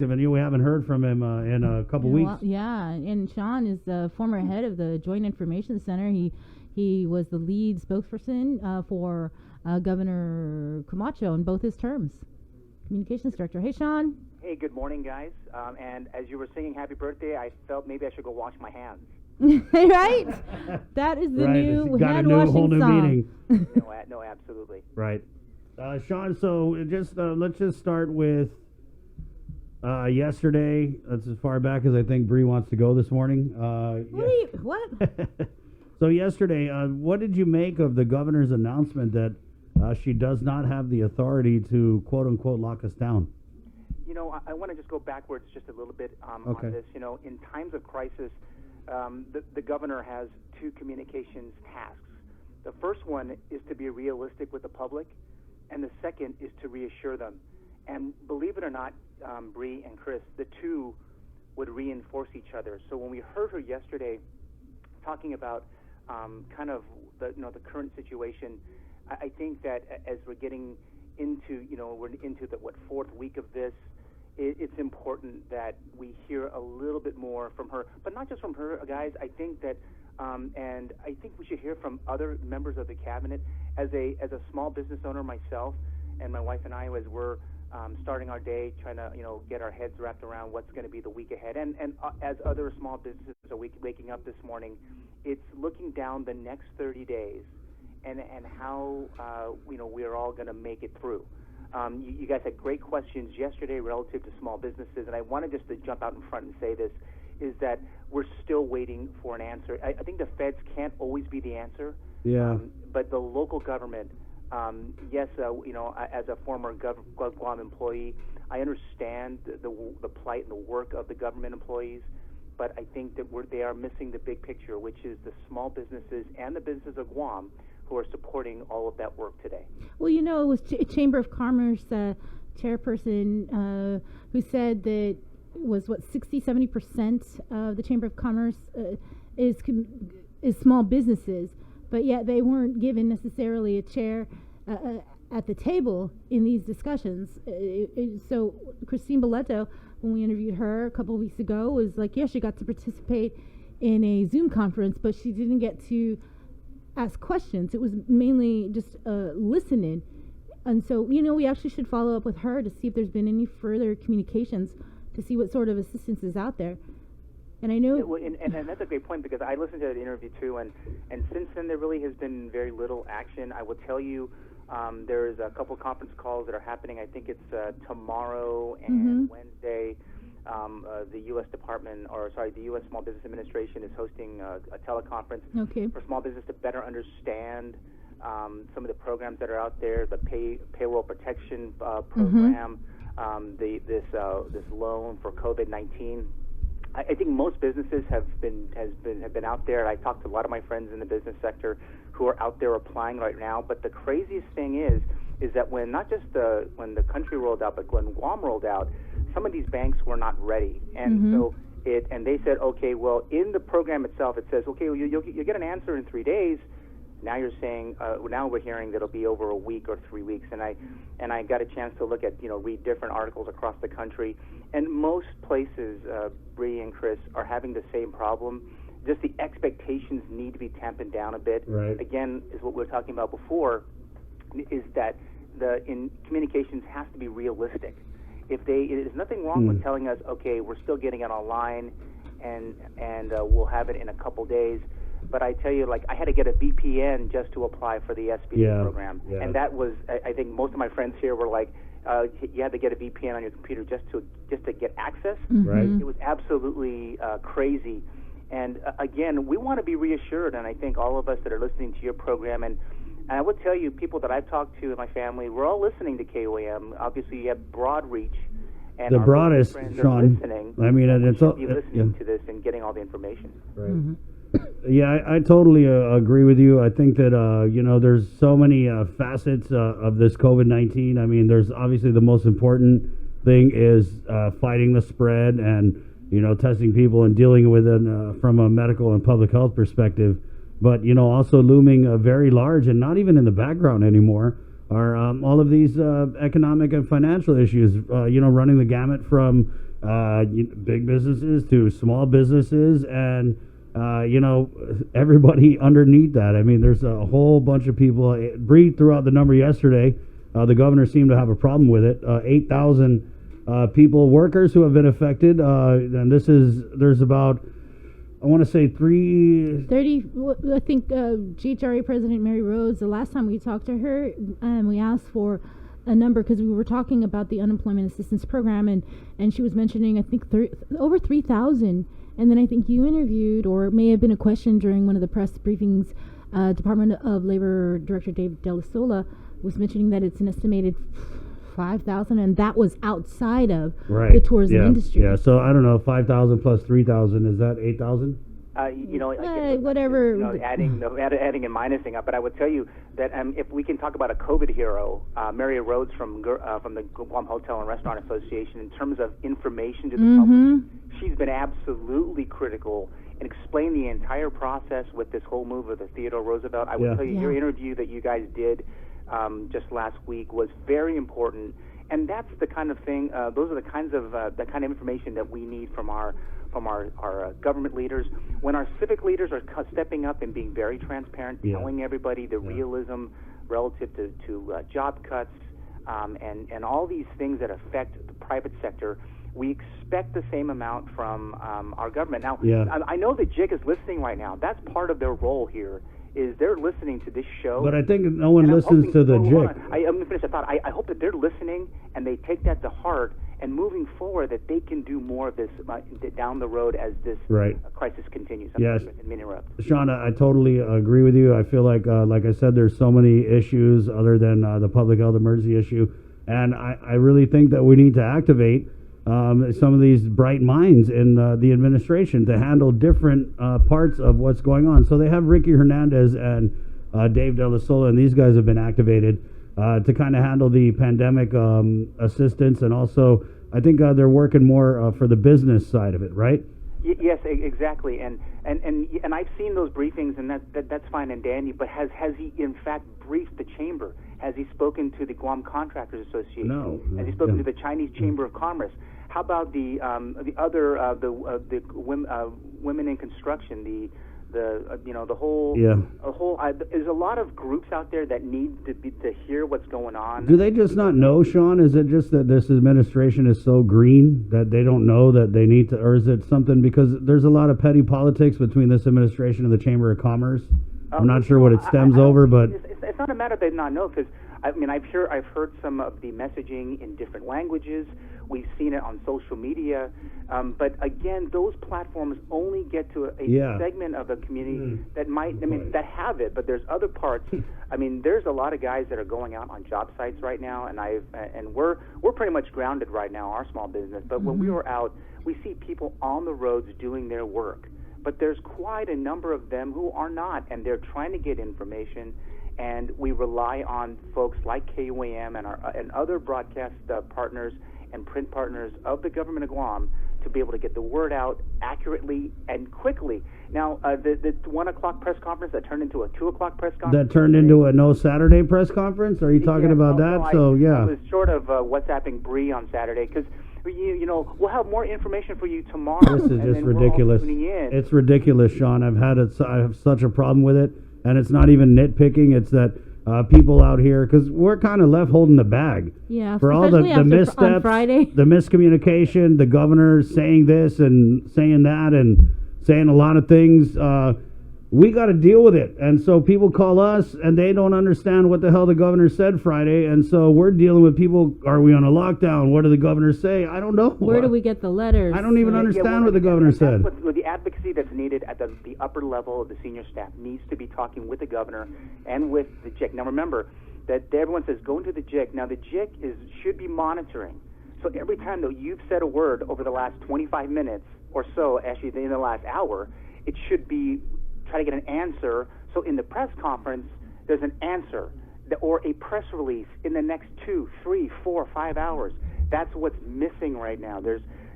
and we haven't heard from him in a couple weeks. Yeah, and Shawn is the former head of the Joint Information Center. He was the lead spokesperson for Governor Camacho in both his terms. Communications director. Hey, Shawn. Hey, good morning, guys. And as you were singing "Happy Birthday," I felt maybe I should go wash my hands. Right? That is the new hand washing whole new song. meaning. No, absolutely. Right. Shawn, so let's just start with yesterday. That's as far back as I think Bree wants to go this morning. What? So yesterday, what did you make of the governor's announcement that she does not have the authority to quote-unquote lock us down? I want to just go backwards just a little bit on this. In times of crisis, the governor has two communications tasks. The first one is to be realistic with the public, and the second is to reassure them. And believe it or not, Bree and Chris, the two would reinforce each other. So when we heard her yesterday talking about kind of the current situation, I think that as we're getting into we're into the fourth week of this, it's important that we hear a little bit more from her, but not just from her, guys. I think that, and I think we should hear from other members of the cabinet. As a small business owner myself, and my wife and I, as we're starting our day, trying to get our heads wrapped around what's going to be the week ahead, and as other small businesses are waking up this morning, it's looking down the next 30 days, and how we're all going to make it through. You guys had great questions yesterday relative to small businesses, and I wanted just to jump out in front and say this, is that we're still waiting for an answer. I think the feds can't always be the answer. Yeah. But the local government, yes, as a former Guam employee, I understand the plight and the work of the government employees, but I think that they are missing the big picture, which is the small businesses and the businesses of Guam who are supporting all of that work today. Well, it was Chamber of Commerce chairperson who said that it was 60-70% of the Chamber of Commerce is small businesses, but yet they weren't given necessarily a chair at the table in these discussions. So Christine Boleto, when we interviewed her a couple of weeks ago, was like, yeah, she got to participate in a Zoom conference, but she didn't get to ask questions. It was mainly just listening. And so, we actually should follow up with her to see if there's been any further communications to see what sort of assistance is out there. And I know... And that's a great point, because I listened to that interview too, and since then there really has been very little action. I will tell you, there's a couple conference calls that are happening. I think it's tomorrow and Wednesday. The U.S. the U.S. Small Business Administration is hosting a teleconference for small business to better understand some of the programs that are out there, the payroll protection program, this loan for COVID-19. I think most businesses have been out there. I talked to a lot of my friends in the business sector who are out there applying right now. But the craziest thing is that when not just when the country rolled out, but when Guam rolled out, some of these banks were not ready, and so they said, okay, well, in the program itself, it says, okay, well, you'll get an answer in 3 days. Now you're saying, now we're hearing that it'll be over a week or 3 weeks, and I got a chance to look at, read different articles across the country, and most places, Bree and Chris, are having the same problem. Just the expectations need to be tampered down a bit. Right. Again, is what we were talking about before, is that in communications has to be realistic. There's nothing wrong with telling us, okay, we're still getting it online, and we'll have it in a couple days. But I tell you, like, I had to get a VPN just to apply for the SBA program, and that was, I think most of my friends here were like, you had to get a VPN on your computer just to get access. Right. It was absolutely crazy. And again, we want to be reassured, and I think all of us that are listening to your program, and I would tell you, people that I've talked to in my family, we're all listening to KOAM. Obviously, you have broad reach. And the broadest, Shawn. I mean, it's all, be listening to this and getting all the information. Right. Yeah, I totally agree with you. I think that, there's so many facets of this COVID-19. I mean, there's obviously the most important thing is fighting the spread and, testing people and dealing with it from a medical and public health perspective. But, also looming very large and not even in the background anymore are all of these economic and financial issues, running the gamut from big businesses to small businesses, and everybody underneath that. I mean, there's a whole bunch of people. Bree threw out the number yesterday. The governor seemed to have a problem with it. 8,000 people, workers who have been affected, and there's about, I want to say 30. I think GHRA President Mary Rose, the last time we talked to her, we asked for a number because we were talking about the unemployment assistance program, and she was mentioning, I think, over 3,000. And then I think you interviewed, or it may have been a question during one of the press briefings, Department of Labor Director Dave De La Sola was mentioning that it's an estimated 5,000, and that was outside of the tourism industry. Yeah, so I don't know, 5,000 plus 3,000, is that 8,000? Whatever. Adding and minusing up, but I would tell you that if we can talk about a COVID hero, Mary Rhodes from the Guam Hotel and Restaurant Association, in terms of information to the public, she's been absolutely critical and explained the entire process with this whole move of the Theodore Roosevelt. I will tell you, your interview that you guys did just last week was very important, and that's the kind of thing. Those are the kind of information that we need from our government leaders. When our civic leaders are stepping up and being very transparent, telling everybody the realism relative to job cuts and all these things that affect the private sector, we expect the same amount from our government. Now, I know that JIC is listening right now. That's part of their role here, is they're listening to this show. But I think no one listens to the JIC. I'm going to finish the thought. I hope that they're listening and they take that to heart, and moving forward that they can do more of this down the road as this crisis continues. Yes. Shawn, I totally agree with you. I feel like I said, there's so many issues other than the public health emergency issue, and I really think that we need to activate some of these bright minds in the administration to handle different parts of what's going on. So they have Ricky Hernandez and Dave De La Sola, and these guys have been activated to kind of handle the pandemic assistance, and also I think they're working more for the business side of it, right? Yes, exactly. And I've seen those briefings, and that's fine and dandy. But has he in fact briefed the chamber? Has he spoken to the Guam Contractors Association? No. Has he spoken to the Chinese Chamber of Commerce? How about the other women in construction? The whole there's a lot of groups out there that need to hear what's going on. Do they just not know, Shawn? Is it just that this administration is so green that they don't know that they need to, or is it something because there's a lot of petty politics between this administration and the Chamber of Commerce? I'm not sure what it stems over, but it's not a matter they not know, because I've heard some of the messaging in different languages. We've seen it on social media, but again, those platforms only get to a segment of the community that that have it. But there's other parts. There's a lot of guys that are going out on job sites right now, and we're pretty much grounded right now, our small business. But when we were out, we see people on the roads doing their work. But there's quite a number of them who are not, and they're trying to get information. And we rely on folks like KUAM and other broadcast partners and print partners of the government of Guam to be able to get the word out accurately and quickly. Now, the 1 o'clock press conference that turned into a 2 o'clock press conference. That turned into a no Saturday press conference? Are you talking about that? I was short of WhatsApping Bree on Saturday, because we'll have more information for you tomorrow. This is just ridiculous. It's ridiculous, Shawn. I have such a problem with it, and it's not even nitpicking. It's that people out here, because we're kind of left holding the bag. Yeah, for all the missteps, on Friday. The miscommunication, the governor saying this and saying that and saying a lot of things. We got to deal with it. And so people call us and they don't understand what the hell the governor said Friday. And so we're dealing with people. Are we on a lockdown? What did the governor say? I don't know. Where do we get the letters? I don't even understand what the governor said. With the advocacy that's needed at the upper level of the senior staff needs to be talking with the governor and with the JIC. Now remember that everyone says go into the JIC. Now the JIC should be monitoring. So every time that you've said a word over the last 25 minutes or so, actually in the last hour, it should be try to get an answer. So in the press conference, there's an answer or a press release in the next 2, 3, 4, 5 hours. That's what's missing right now.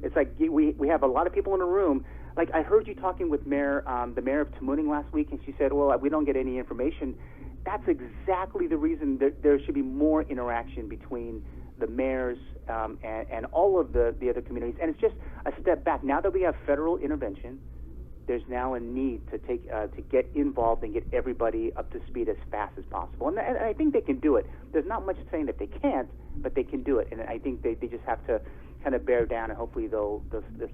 It's like we have a lot of people in a room. Like I heard you talking with the mayor of Tamuning last week, and she said, well, we don't get any information. That's exactly the reason that there should be more interaction between the mayors, and all of the other communities. And it's just a step back. Now that we have federal intervention, there's now a need to get involved and get everybody up to speed as fast as possible. And I think they can do it. There's not much saying that they can't, but they can do it. And I think they just have to kind of bear down, and hopefully they'll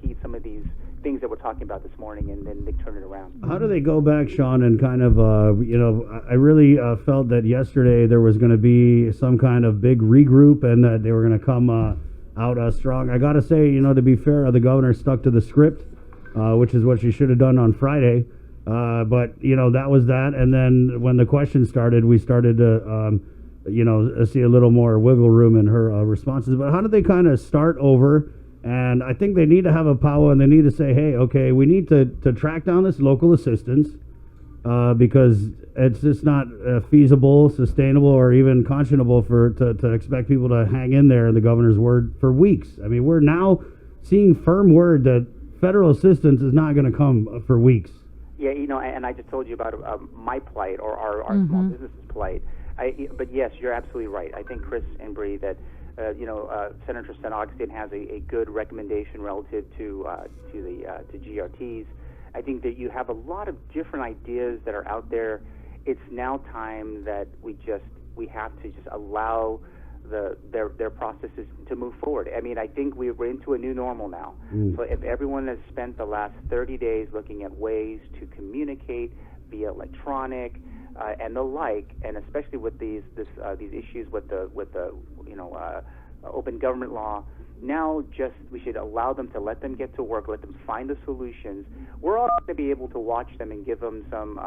heed some of these things that we're talking about this morning, and then they turn it around. How do they go back, Shawn, and kind of, I really felt that yesterday there was going to be some kind of big regroup and that they were going to come out strong. I got to say, to be fair, the governor stuck to the script, which is what she should have done on Friday. But, that was that. And then when the question started, we started to, see a little more wiggle room in her responses. But how did they kind of start over? And I think they need to have a powwow, and they need to say, hey, okay, we need to track down this local assistance because it's just not feasible, sustainable, or even conscionable to expect people to hang in there in the governor's word for weeks. I mean, we're now seeing firm word that federal assistance is not going to come for weeks. Yeah, and I just told you about my plight or our small businesses plight. But yes, you're absolutely right. I think Chris Embry that Senator St. Augustine has a good recommendation relative to GRTs. I think that you have a lot of different ideas that are out there. It's now time that we have to just allow their processes to move forward. I mean, I think we're into a new normal now. So if everyone has spent the last 30 days looking at ways to communicate via electronic and the like, and especially with these issues with the open government law, now we should allow them to let them get to work, let them find the solutions. We're all going to be able to watch them and give them some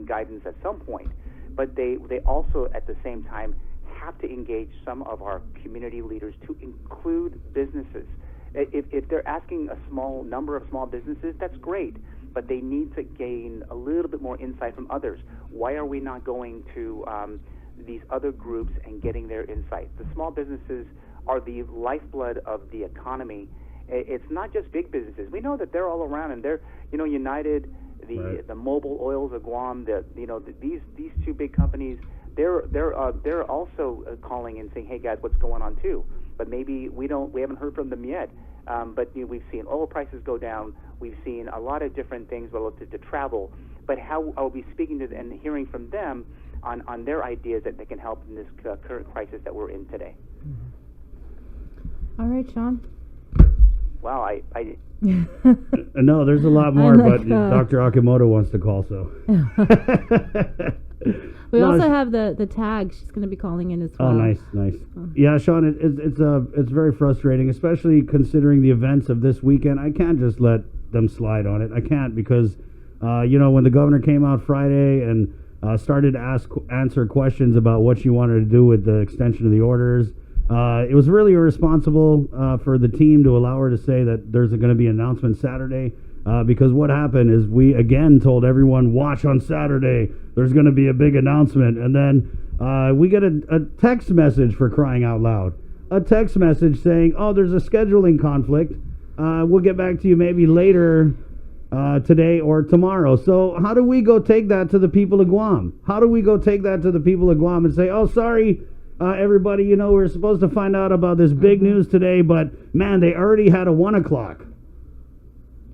guidance at some point, but they also at the same time have to engage some of our community leaders to include businesses. If they're asking a small number of small businesses, that's great, but they need to gain a little bit more insight from others. Why are we not going to these other groups and getting their insight? The small businesses are the lifeblood of the economy. It's not just big businesses. We know that they're all around, and they're United, the Mobil Oils of Guam, these two big companies. They're also calling and saying, hey guys, what's going on too? But maybe we haven't heard from them yet. But we've seen oil prices go down. We've seen a lot of different things relative to travel. But how are we speaking to them and hearing from them on their ideas that they can help in this current crisis that we're in today? All right, Shawn. Wow, I no, there's a lot more, but Dr. Akimoto wants to call, so. We also have the tag. She's going to be calling in as well. Oh, nice. Yeah, Shawn, it's very frustrating, especially considering the events of this weekend. I can't just let them slide on it. I can't because, when the governor came out Friday and started to answer questions about what she wanted to do with the extension of the orders, it was really irresponsible for the team to allow her to say that there's going to be an announcement Saturday. Because what happened is we again told everyone, watch on Saturday, there's going to be a big announcement. And then we get a text message, for crying out loud. A text message saying, oh, there's a scheduling conflict. We'll get back to you maybe later today or tomorrow. So how do we go take that to the people of Guam? How do we go take that to the people of Guam and say, oh, sorry, everybody, we're supposed to find out about this big news today, but man, they already had a 1 o'clock.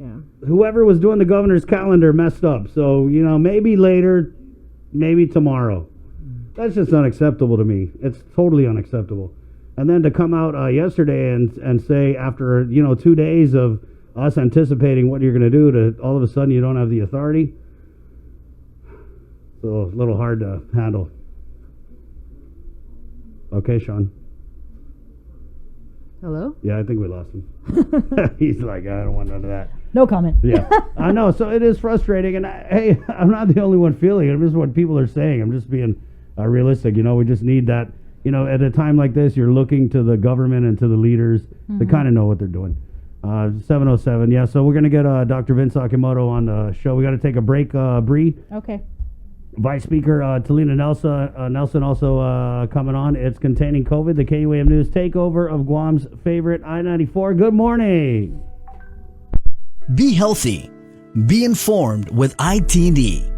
Yeah. Whoever was doing the governor's calendar messed up. So, maybe later, maybe tomorrow. That's just unacceptable to me. It's totally unacceptable. And then to come out yesterday and say after, 2 days of us anticipating what you're going to do, to all of a sudden you don't have the authority. It's a little hard to handle. Okay, Shawn. Hello? Yeah, I think we lost him. He's like, I don't want none of that. No comment. Yeah, I know. So it is frustrating, and I'm not the only one feeling it. This is what people are saying. I'm just being realistic. We just need that. At a time like this, you're looking to the government and to the leaders to kind of know what they're doing. 7:07. Yeah. So we're gonna get Dr. Vince Akimoto on the show. We got to take a break. Bree. Okay. Vice Speaker Talina Nelson also coming on. It's Containing COVID, the KUAM News takeover of Guam's favorite I-94. Good morning. Be healthy. Be informed with ITD.